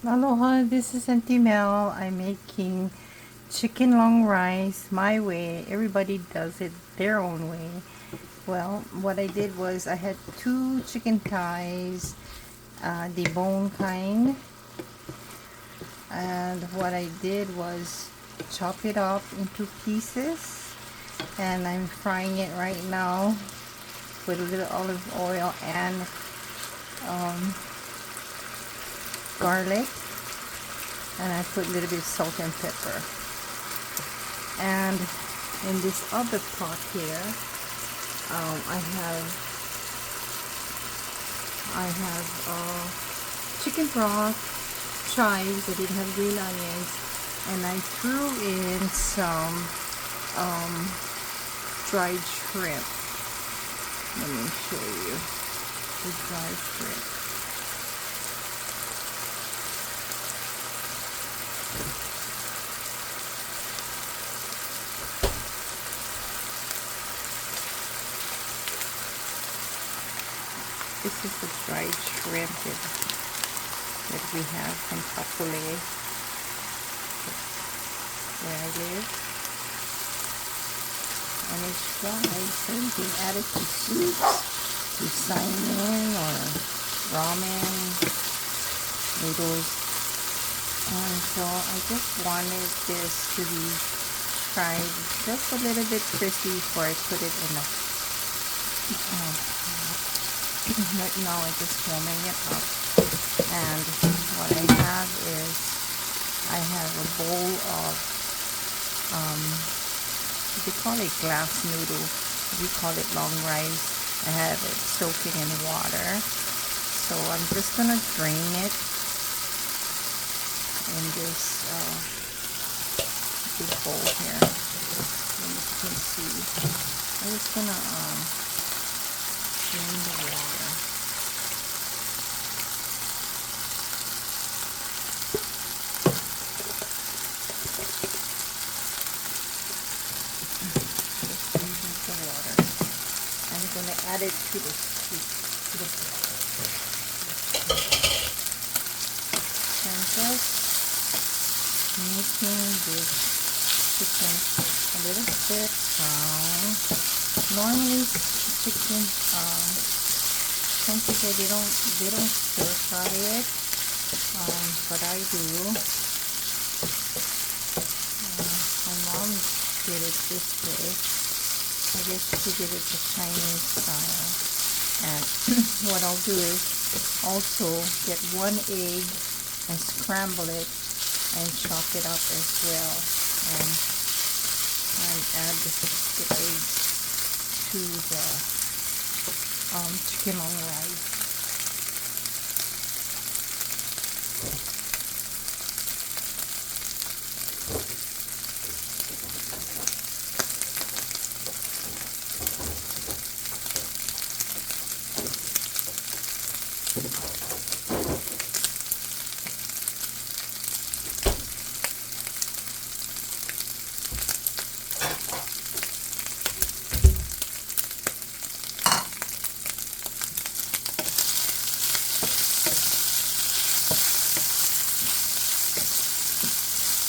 Aloha, this is Auntie Mel. I'm making chicken long rice my way. Everybody does it their own way. Well, what I did was I had two chicken thighs, the bone kind, and what I did was chop it up into pieces, and I'm frying it right now with a little olive oil and garlic, and I put a little bit of salt and pepper. And in this other pot here, I have chicken broth, chives. I didn't have green onions, and I threw in some dried shrimp. Let me show you the dried shrimp. This is the dried shrimp that we have from Kapolei, where I live. And it's dried, so you can add it to soups, to salmon or ramen, noodles. And so I just wanted this to be fried just a little bit crispy before I put it in the right now I'm just warming it up. And what I have is I have a bowl of they call it glass noodle. We call it long rice. I have it soaking in water. So I'm just gonna drain it in this big bowl here. And as you can see, I'm just gonna drain the water. I'm going to add it to the broth. And just making this chicken a little bit brown. Normally chicken, some people they don't stir fry it, but I do. My mom did it this way. I guess she did it the Chinese style. And what I'll do is also get one egg and scramble it and chop it up as well. And add the eggs to the chicken long rice.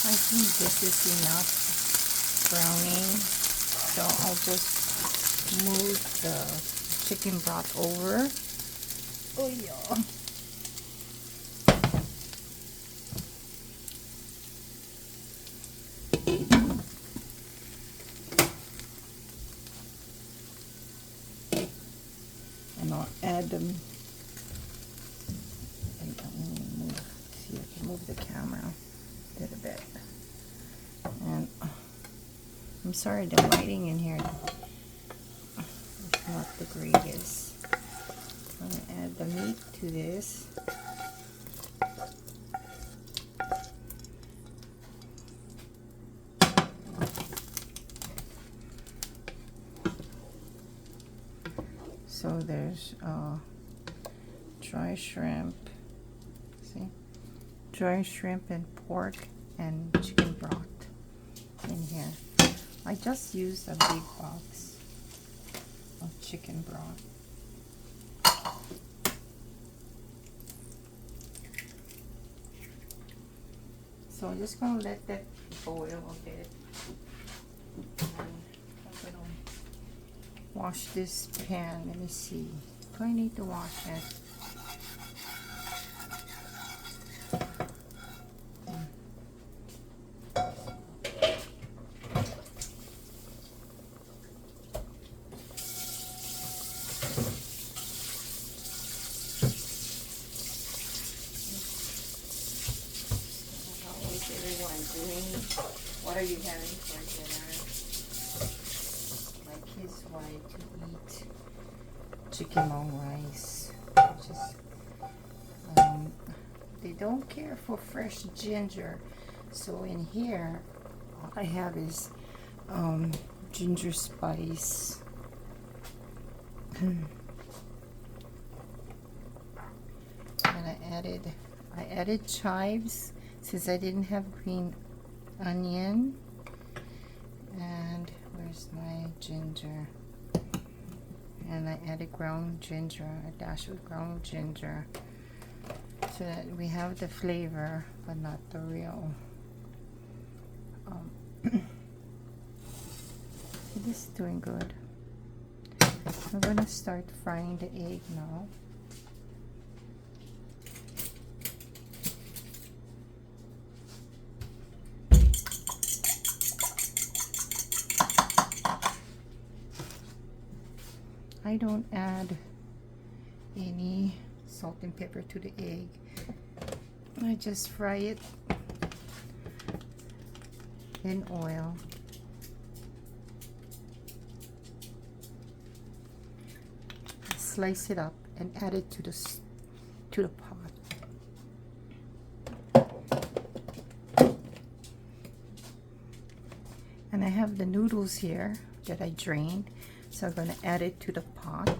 I think this is enough browning, so I'll just move the chicken broth over. Oh yeah. And I'll add them. See, I can move the camera a little bit. And I'm sorry, the lighting in here is not the greatest. I'm gonna add the meat to this. So there's dry shrimp. See, dry shrimp and pork and chicken broth in here. I just used a big box of chicken broth. So I'm just gonna let that boil a bit. And I'm gonna wash this pan. Let me see. Do I need to wash it? How is everyone doing? What are you having for dinner? My kids wanted to eat chicken long rice, which is they don't care for fresh ginger. So in here, all I have is ginger spice. And I added chives since I didn't have green onion. And where's my ginger? And I added ground ginger, a dash of ground ginger, so that we have the flavor but not the real. This is doing good. I'm gonna start frying the egg now. I don't add any salt and pepper to the egg. I just fry it in oil. Slice it up and add it to the pot. And I have the noodles here that I drained, so I'm going to add it to the pot.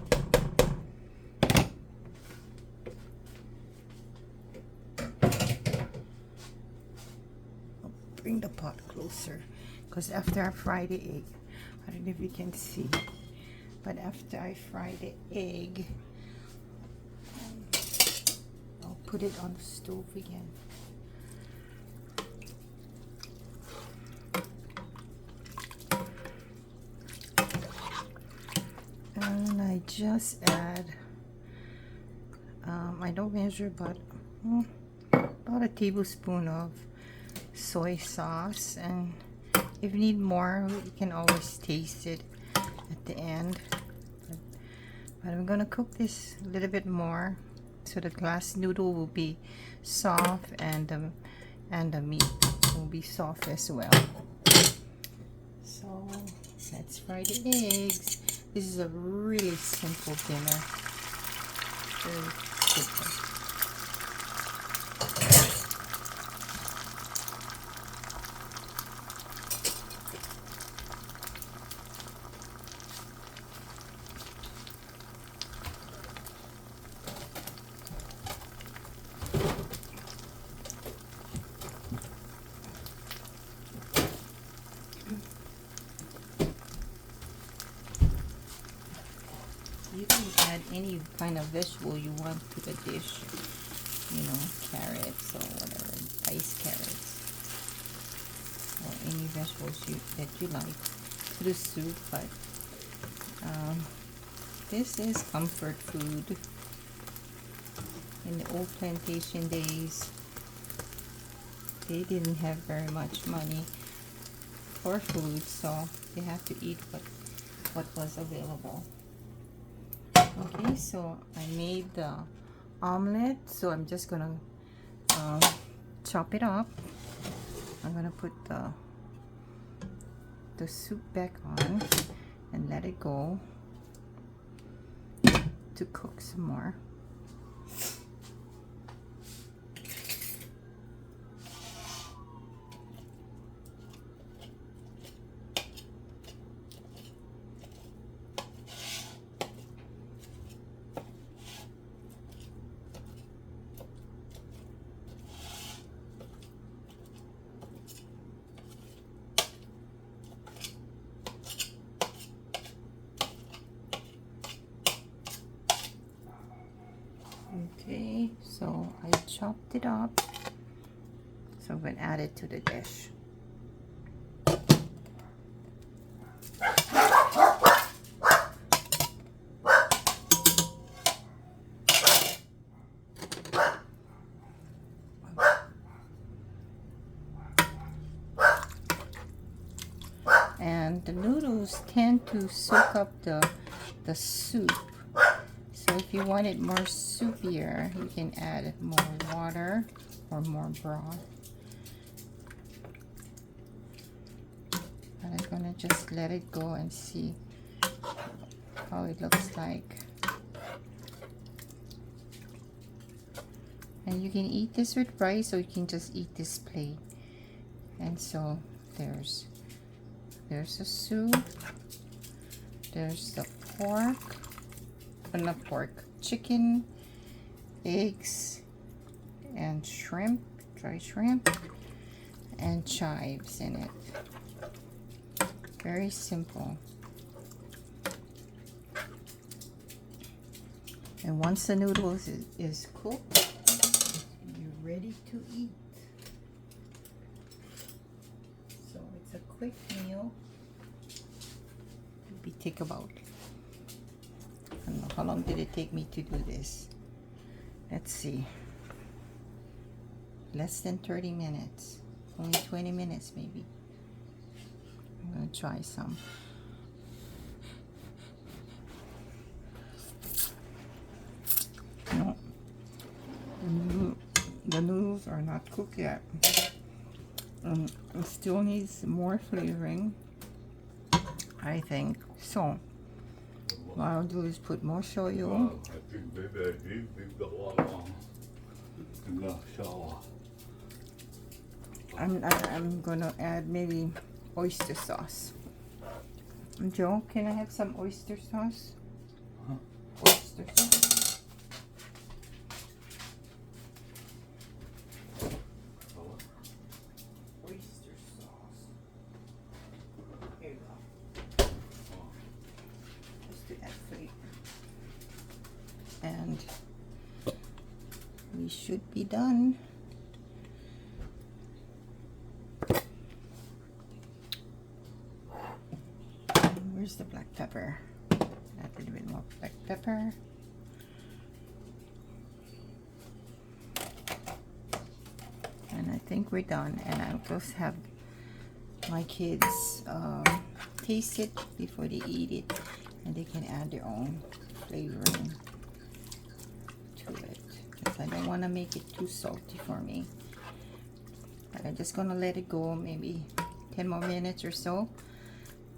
I'll bring the pot closer, because after I fry the egg, I don't know if you can see, but after I fry the egg, I'll put it on the stove again. And I just add, I don't measure, but about a tablespoon of soy sauce. And if you need more, you can always taste it at the end. But I'm gonna cook this a little bit more so the glass noodle will be soft and the meat will be soft as well. So let's fry the eggs. This is a really simple dinner. Very simple. You can add any kind of vegetable you want to the dish. You know, carrots or whatever, diced carrots, or any vegetables that you like to the soup. But this is comfort food. In the old plantation days, they didn't have very much money for food, so they have to eat what was available. Okay, so I made the omelet, so I'm just gonna chop it up. I'm gonna put the soup back on and let it go to cook some more. Okay, so I chopped it up. So I'm going to add it to the dish. And the noodles tend to soak up the soup. So if you want it more soupier, you can add more water or more broth. And I'm gonna just let it go and see how it looks like. And you can eat this with rice, or you can just eat this plain. And so there's the soup, there's the pork, not pork, chicken, eggs, and shrimp, dry shrimp, and chives in it. Very simple. And once the noodles is cooked, you're ready to eat. So it's a quick meal. Maybe take about, I don't know, how long did it take me to do this? Let's see. Less than 30 minutes. Only 20 minutes maybe. I'm going to try some. No. The noodles are not cooked yet. It still needs more flavoring, I think. So, what I'll do is put more shoyu. Well, I think maybe we've got one in the shower. I'm gonna add maybe oyster sauce. Joe, can I have some oyster sauce? Huh? Oyster sauce. Oyster sauce. Here you go. Just to add flavor. And we should be done. Where's the black pepper? Add a little bit more black pepper. And I think we're done. And I'll just have my kids taste it before they eat it. And they can add their own flavoring to it. Because I don't want to make it too salty for me. But I'm just going to let it go maybe 10 more minutes or so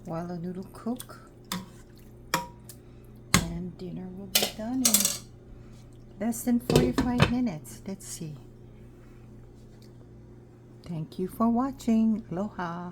while the noodle cook, and dinner will be done in less than 45 minutes. Let's see. Thank you for watching. Aloha.